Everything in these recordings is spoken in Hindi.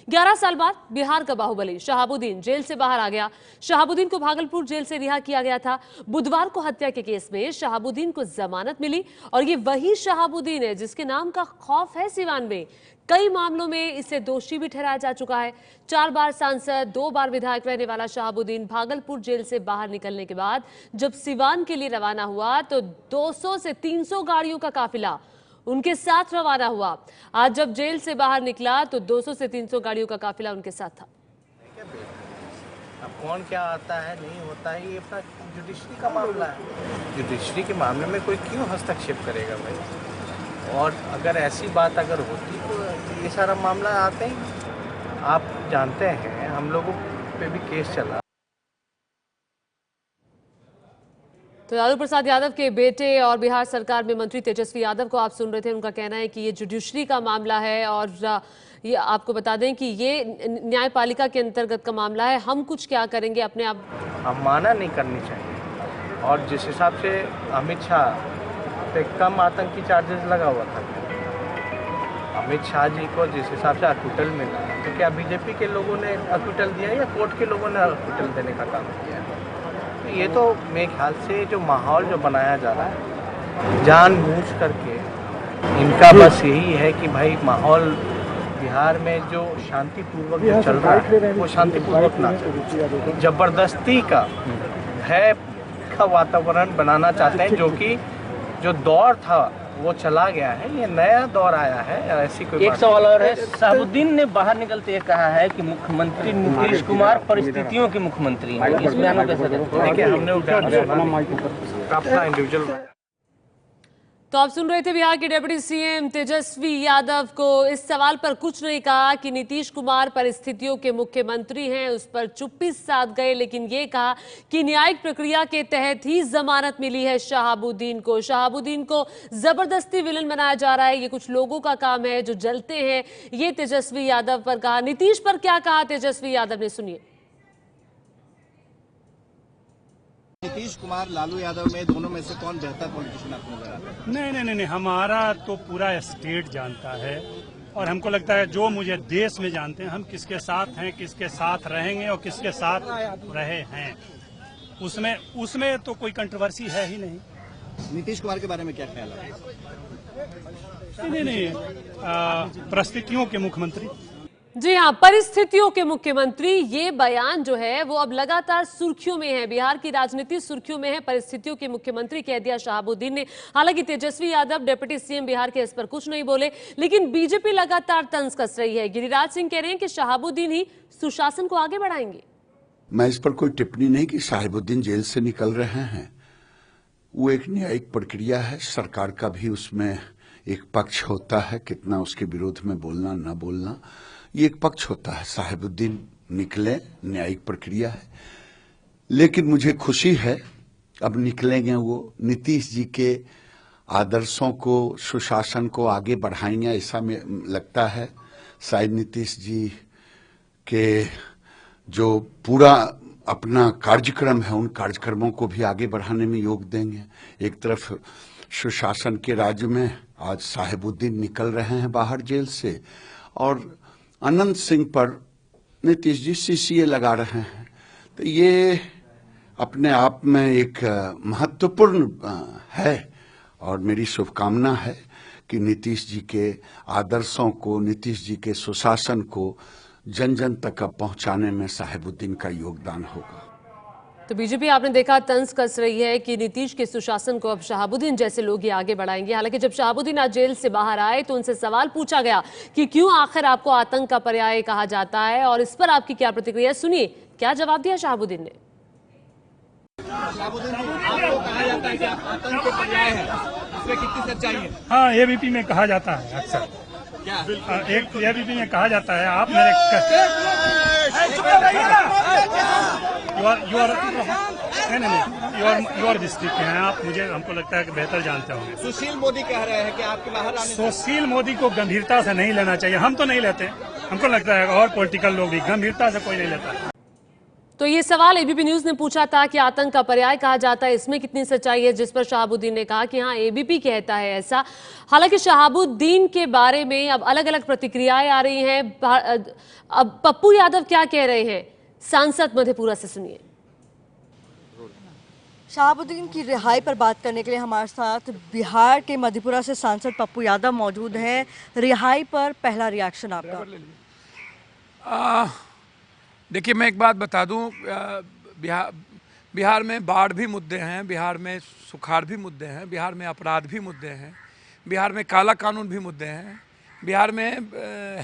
11 साल बाद बिहार का बाहुबली शहाबुद्दीन जेल से बाहर आ गया। शहाबुद्दीन को भागलपुर जेल से रिहा किया गया था। बुधवार को हत्या के केस में शहाबुद्दीन को जमानत मिली और ये वही शहाबुद्दीन है जिसके नाम का खौफ है सिवान में। कई मामलों में इसे दोषी भी ठहराया जा चुका है। 4 बार सांसद, 2 बार विधायक रहने वाला शहाबुद्दीन भागलपुर जेल से बाहर निकलने के बाद जब सिवान के लिए रवाना हुआ तो 200 से 300 गाड़ियों का काफिला उनके साथ रवाना हुआ। आज जब जेल से बाहर निकला तो 200 से 300 गाड़ियों का काफिला उनके साथ था। अब कौन क्या आता है नहीं होता है ये अपना जुडिशरी का मामला है। जुडिशरी के मामले में कोई क्यों हस्तक्षेप करेगा भाई। और अगर ऐसी बात अगर होती तो ये सारा मामला आते ही आप जानते हैं हम लोगों पे भी केस चला। तो लालू प्रसाद यादव के बेटे और बिहार सरकार में मंत्री तेजस्वी यादव को आप सुन रहे थे। उनका कहना है कि ये जुडिशरी का मामला है और ये आपको बता दें कि ये न्यायपालिका के अंतर्गत का मामला है। हम कुछ क्या करेंगे अपने आप अवमानना नहीं करनी चाहिए। और जिस हिसाब से अमित शाह पे कम आतंकी चार्जेस लगा हुआ था, अमित शाह जी को जिस हिसाब से अक्विटल मिला तो क्या बीजेपी के लोगों ने अक्विटल दिया या कोर्ट के लोगों ने अक्विटल देने का काम किया? ये तो मेरे ख्याल से जो माहौल जो बनाया जा रहा है जानबूझ करके, इनका बस यही है कि भाई माहौल बिहार में जो शांतिपूर्वक जो चल रहा है वो शांतिपूर्वक ना चले। जबरदस्ती का भय का वातावरण बनाना चाहते हैं, जो कि जो दौर था वो चला गया है, ये नया दौर आया है। ऐसी कोई एक सवाल और है, शहाबुद्दीन ने बाहर निकलते कहा है कि मुख्यमंत्री नीतीश कुमार परिस्थितियों के मुख्यमंत्री हैं। इस बयान को कैसे देखिए, हमने अपना इंडिविजुअल। तो आप सुन रहे थे बिहार के डिप्टी सीएम तेजस्वी यादव को इस सवाल पर कुछ नहीं कहा कि नीतीश कुमार परिस्थितियों के मुख्यमंत्री हैं, उस पर चुप्पी साध गए, लेकिन ये कहा कि न्यायिक प्रक्रिया के तहत ही जमानत मिली है शहाबुद्दीन को। शहाबुद्दीन को जबरदस्ती विलन बनाया जा रहा है, ये कुछ लोगों का काम है जो जलते हैं। ये तेजस्वी यादव पर कहा। नीतीश पर क्या कहा तेजस्वी यादव ने, सुनिए। नीतीश कुमार लालू यादव में दोनों में से कौन बेहतर पॉलिटिशियन आपको नजर आता है? नहीं, हमारा तो पूरा स्टेट जानता है और हमको लगता है जो मुझे देश में जानते हैं हम किसके साथ हैं, किसके साथ रहेंगे और किसके साथ रहे हैं, उसमें तो कोई कंट्रोवर्सी है ही नहीं। नीतीश कुमार के बारे में क्या ख्याल है? नहीं, परिस्थितियों के मुख्यमंत्री। जी हाँ, परिस्थितियों के मुख्यमंत्री, ये बयान जो है वो अब लगातार सुर्खियों में है। बिहार की राजनीति सुर्खियों में है। परिस्थितियों के मुख्यमंत्री कह दिया शहाबुद्दीन ने। हालांकि तेजस्वी यादव डिप्टी सीएम बिहार के इस पर कुछ नहीं बोले, लेकिन बीजेपी लगातार तंज कस रही है। गिरिराज सिंह कह रहे हैं कि शहाबुद्दीन ही सुशासन को आगे बढ़ाएंगे। मैं इस पर कोई टिप्पणी नहीं कि शहाबुद्दीन जेल से निकल रहे हैं। वो एक न्यायिक प्रक्रिया है, सरकार का भी उसमें एक पक्ष होता है, कितना उसके विरोध में बोलना न बोलना, ये एक पक्ष होता है। शहाबुद्दीन निकले, न्यायिक प्रक्रिया है। लेकिन मुझे खुशी है अब निकलेंगे वो नीतीश जी के आदर्शों को, सुशासन को आगे बढ़ाएंगे, ऐसा में लगता है। शायद नीतीश जी के जो पूरा अपना कार्यक्रम है उन कार्यक्रमों को भी आगे बढ़ाने में योग देंगे। एक तरफ सुशासन के राज्य में आज शहाबुद्दीन निकल रहे हैं बाहर जेल से, और अनंत सिंह पर नीतीश जी सीसीए लगा रहे हैं। तो ये अपने आप में एक महत्वपूर्ण है और मेरी शुभकामना है कि नीतीश जी के आदर्शों को, नीतीश जी के सुशासन को जन जन तक पहुंचाने में शहाबुद्दीन का योगदान होगा। तो बीजेपी आपने देखा तंज कस रही है कि नीतीश के सुशासन को अब शहाबुद्दीन जैसे लोग ही आगे बढ़ाएंगे। हालांकि जब शहाबुद्दीन आज जेल से बाहर आए तो उनसे सवाल पूछा गया कि क्यों आखिर आपको आतंक का पर्याय कहा जाता है और इस पर आपकी क्या प्रतिक्रिया, सुनिए क्या जवाब दिया शहाबुद्दीन ने। हाँ, एबीपी में कहा जाता है अक्सर, एक एबीपी में कहा जाता है आप मेरे यूर डिस्ट्रिक्ट के हैं आप, मुझे हमको लगता है कि बेहतर जानते होंगे। सुशील मोदी कह रहे हैं कि आपके बाहर आने। सुशील मोदी को गंभीरता से नहीं लेना चाहिए। हम तो नहीं लेते, हमको लगता है और पॉलिटिकल लोग भी गंभीरता से कोई नहीं लेता। तो ये सवाल एबीपी न्यूज ने पूछा था कि आतंक का पर्याय कहा जाता है, इसमें कितनी सच्चाई है, जिस पर शहाबुद्दीन ने कहा कि हाँ एबीपी कहता है ऐसा। हालांकि शहाबुद्दीन के बारे में अब अलग अलग प्रतिक्रियाएं आ रही हैं। अब पप्पू यादव क्या कह रहे हैं, सांसद मधेपुरा से सुनिए। शहाबुद्दीन की रिहाई पर बात करने के लिए हमारे साथ बिहार के मधेपुरा से सांसद पप्पू यादव मौजूद हैं। रिहाई पर पहला रिएक्शन आपका? देखिए, मैं एक बात बता दूं, बिहार में बाढ़ भी मुद्दे हैं, बिहार में सुखाड़ भी मुद्दे हैं, बिहार में अपराध भी मुद्दे हैं, बिहार में काला कानून भी मुद्दे हैं, बिहार में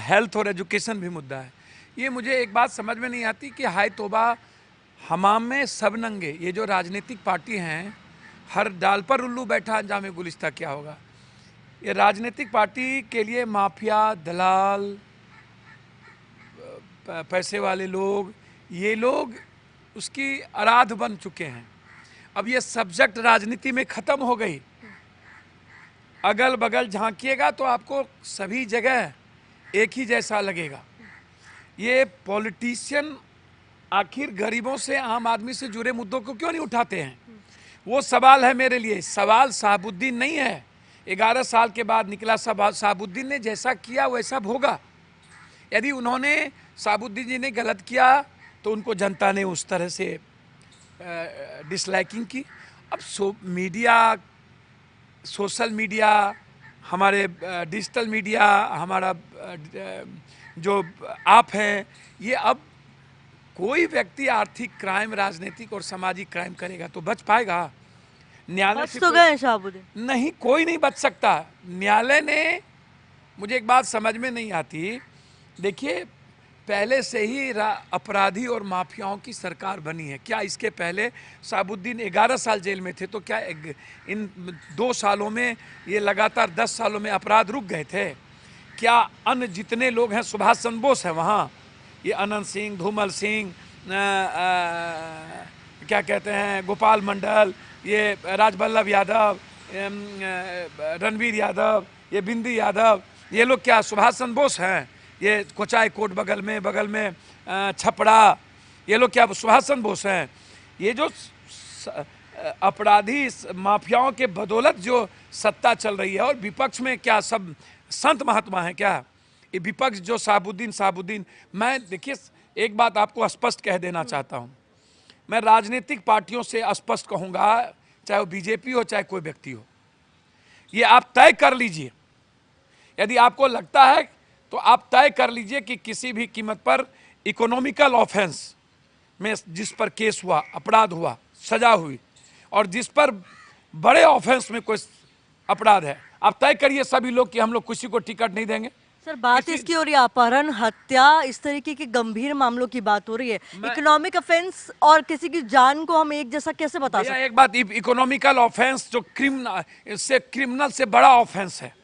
हेल्थ और एजुकेशन भी मुद्दा है। ये मुझे एक बात समझ में नहीं आती कि हाय तौबा, हमाम में सब नंगे। ये जो राजनीतिक पार्टी हैं, हर डाल पर उल्लू बैठा, अंजाम गुलिस्ता क्या होगा। ये राजनीतिक पार्टी के लिए माफिया, दलाल, पैसे वाले लोग, ये लोग उसकी आराध बन चुके हैं। अब ये सब्जेक्ट राजनीति में ख़त्म हो गई। अगल बगल झांकिएगा तो आपको सभी जगह एक ही जैसा लगेगा। ये पॉलिटिशियन आखिर गरीबों से, आम आदमी से जुड़े मुद्दों को क्यों नहीं उठाते हैं? वो सवाल है मेरे लिए। सवाल शहाबुद्दीन नहीं है। 11 साल के बाद निकला शहाबुद्दीन ने जैसा किया वैसा भोगा। यदि उन्होंने, शहाबुद्दीन जी ने गलत किया तो उनको जनता ने उस तरह से डिसलाइकिंग की। अब मीडिया, सोशल मीडिया, हमारे डिजिटल मीडिया, हमारा जो आप हैं, ये अब कोई व्यक्ति आर्थिक क्राइम, राजनीतिक और सामाजिक क्राइम करेगा तो बच पाएगा? न्यायालय बच तो गए शहाबुद्दीन? नहीं, कोई नहीं बच सकता। न्यायालय ने, मुझे एक बात समझ में नहीं आती, देखिए पहले से ही अपराधी और माफियाओं की सरकार बनी है। क्या इसके पहले शहाबुद्दीन 11 साल जेल में थे तो क्या इन 2 सालों में, ये लगातार 10 सालों में अपराध रुक गए थे? क्या अन्य जितने लोग हैं, सुभाष चंद्र बोस है वहाँ, ये अनंत सिंह, धूमल सिंह, क्या कहते हैं, गोपाल मंडल, ये राजवल्लभ यादव, रणवीर यादव, ये बिंदी यादव, ये लोग क्या सुभाष चंद्र बोस हैं? ये कोचाई कोट बगल में छपड़ा, ये लोग क्या सुभाष चंद्र बोस हैं? ये जो अपराधी माफियाओं के बदौलत जो सत्ता चल रही है, और विपक्ष में क्या सब संत महात्मा हैं क्या? ये विपक्ष जो शहाबुद्दीन, मैं देखिए एक बात आपको स्पष्ट कह देना चाहता हूँ। मैं राजनीतिक पार्टियों से स्पष्ट कहूँगा, चाहे वो बीजेपी हो चाहे कोई व्यक्ति हो, ये आप तय कर लीजिए। यदि आपको लगता है तो आप तय कर लीजिए कि किसी भी कीमत पर इकोनॉमिकल ऑफेंस में जिस पर केस हुआ, अपराध हुआ, सजा हुई, और जिस पर बड़े ऑफेंस में कोई अपराध है, आप तय करिए सभी लोग कि हम लोग किसी को टिकट नहीं देंगे। सर, बात इसकी हो रही है अपहरण, हत्या, इस तरीके के गंभीर मामलों की बात हो रही है। इकोनॉमिक ऑफेंस और किसी की जान को हम एक जैसा कैसे बता सकते हैं? एक बात, इकोनॉमिकल ऑफेंस जो क्रिमिनल से बड़ा ऑफेंस है।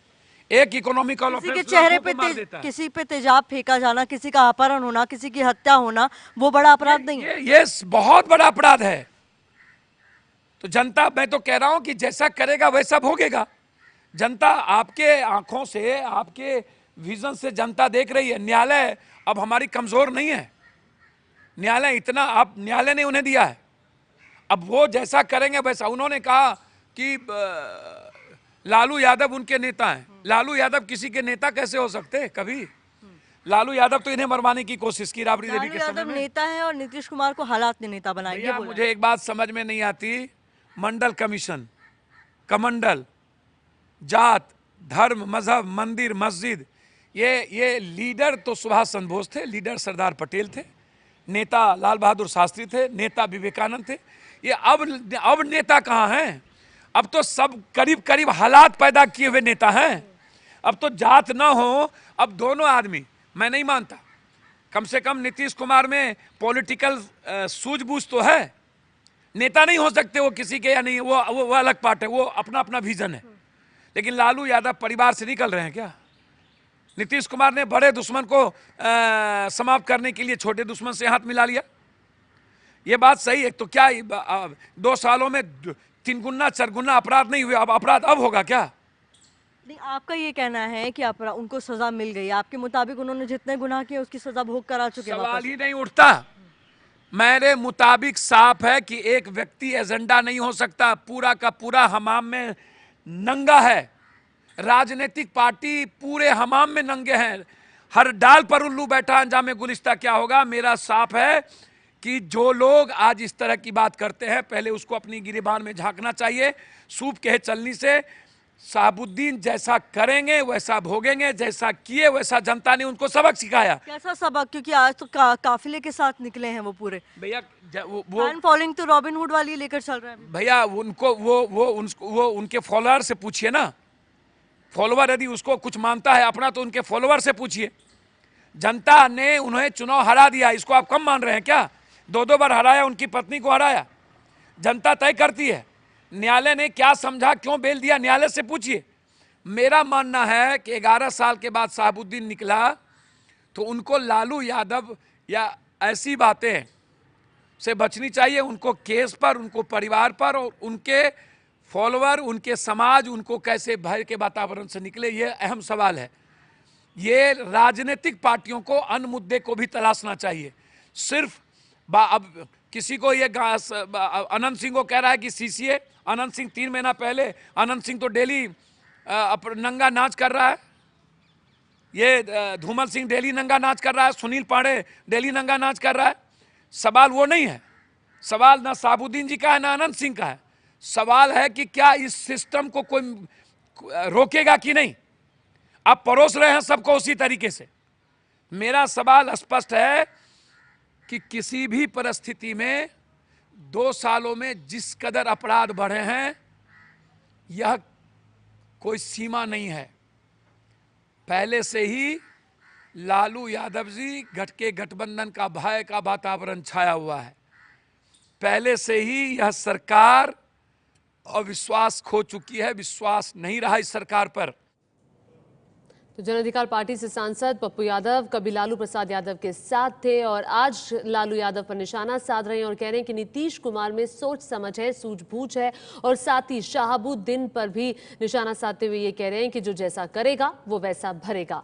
एक इकोनॉमिकल ऑफेंस किसी के चेहरे पे किसी पे तेजाब फेंका जाना, किसी का अपहरण होना, किसी की हत्या होना, वो बड़ा अपराध नहीं है? ये बहुत बड़ा अपराध है। तो जनता, मैं तो कह रहा हूं कि जैसा करेगा वैसा भोगेगा। जनता आपके आंखों से, आपके विजन से जनता देख रही है। न्यायालय अब हमारी कमजोर नहीं है। न्यायालय इतना, आप न्यायालय ने उन्हें दिया है, अब वो जैसा करेंगे वैसा। उन्होंने कहा कि लालू यादव उनके नेता हैं। लालू यादव किसी के नेता कैसे हो सकते हैं? कभी लालू यादव तो इन्हें मरवाने की कोशिश की राबड़ी देवी के समय में। नेता है और नीतीश कुमार को हालात ने नेता बनाया। मुझे एक बात समझ में नहीं आती, मंडल कमीशन, कमंडल, जात, धर्म, मजहब, मंदिर, मस्जिद, ये लीडर तो सुभाष चंद्र बोस थे, लीडर सरदार पटेल थे, नेता लाल बहादुर शास्त्री थे, नेता विवेकानंद थे। ये अब नेता कहाँ हैं? अब तो सब करीब करीब हालात पैदा किए हुए नेता हैं। अब तो जात ना हो, अब दोनों आदमी, मैं नहीं मानता, कम से कम नीतीश कुमार में पॉलिटिकल सूझबूझ तो है। नेता नहीं हो सकते वो किसी के, या नहीं, वो अलग पार्ट है, वो अपना अपना विजन है। लेकिन लालू यादव परिवार से निकल रहे हैं क्या? नीतीश कुमार ने बड़े दुश्मन को समाप्त करने के लिए छोटे दुश्मन से हाथ मिला लिया। ये बात सही है। तो क्या 2 सालों में 3 गुना 4 गुना अपराध नहीं हुए? अब अपराध अब होगा क्या? नहीं, आपका ये कहना है कि उनको सजा मिल गई। आपके मुताबिक उन्होंने जितने गुनाह किए उसकी सजा भोग करा चुके हैं। सवाल ही नहीं उठता। मेरे मुताबिक साफ है कि एक व्यक्ति एजेंडा नहीं हो सकता, पूरा का पूरा हमाम में नंगा है। राजनीतिक पार्टी पूरे हमाम में नंगे हैं, हर डाल पर उल्लू बैठा, अंजाम गुलिस्ता क्या होगा। मेरा साफ है कि जो लोग आज इस तरह की बात करते हैं, पहले उसको अपनी गिरेबान में झांकना चाहिए। सूप के चलनी से शहाबुद्दीन जैसा करेंगे वैसा भोगेंगे, जैसा किए वैसा जनता ने उनको सबक सिखाया। कैसा सबक? क्योंकि आज तो काफिले के साथ निकले हैं वो पूरे। भैया वो फॉलोइंग तो रॉबिन हुड वाली लेकर चल रहा है भैया, उनको वो उनके फॉलोअर से पूछिए ना। फॉलोअर यदि उसको कुछ मानता है अपना तो उनके फॉलोअर से पूछिए। जनता ने उन्हें चुनाव हरा दिया, इसको आप कम मान रहे हैं क्या? 2 बार हराया, उनकी पत्नी को हराया। जनता तय करती है। न्यायालय ने क्या समझा, क्यों बेल दिया, न्यायालय से पूछिए। मेरा मानना है कि 11 साल के बाद शहाबुद्दीन निकला तो उनको लालू यादव या ऐसी बातें से बचनी चाहिए। उनको केस पर, उनको परिवार पर और उनके फॉलोअर, उनके समाज उनको कैसे भय के वातावरण से निकले, ये अहम सवाल है। ये राजनीतिक पार्टियों को अन्य मुद्दे को भी तलाशना चाहिए। सिर्फ अब किसी को ये अनंत सिंह को कह रहा है कि सीसीए, अनंत सिंह 3 महीना पहले अनंत सिंह तो डेली नंगा नाच कर रहा है। ये धूमल सिंह डेली नंगा नाच कर रहा है, सुनील पांडे डेली नंगा नाच कर रहा है। सवाल वो नहीं है, सवाल ना शहाबुद्दीन जी का है ना अनंत सिंह का है। सवाल है कि क्या इस सिस्टम को कोई रोकेगा कि नहीं। आप परोस रहे हैं सबको उसी तरीके से। मेरा सवाल स्पष्ट है कि किसी भी परिस्थिति में 2 सालों में जिस कदर अपराध बढ़े हैं, यह कोई सीमा नहीं है। पहले से ही लालू यादव जी के गठबंधन का भय का वातावरण छाया हुआ है। पहले से ही यह सरकार अविश्वास खो चुकी है, विश्वास नहीं रहा इस सरकार पर। तो जन अधिकार पार्टी से सांसद पप्पू यादव कभी लालू प्रसाद यादव के साथ थे और आज लालू यादव पर निशाना साध रहे हैं और कह रहे हैं कि नीतीश कुमार में सोच समझ है, सूझबूझ है और साथ ही शहाबुद्दीन पर भी निशाना साधते हुए ये कह रहे हैं कि जो जैसा करेगा वो वैसा भरेगा।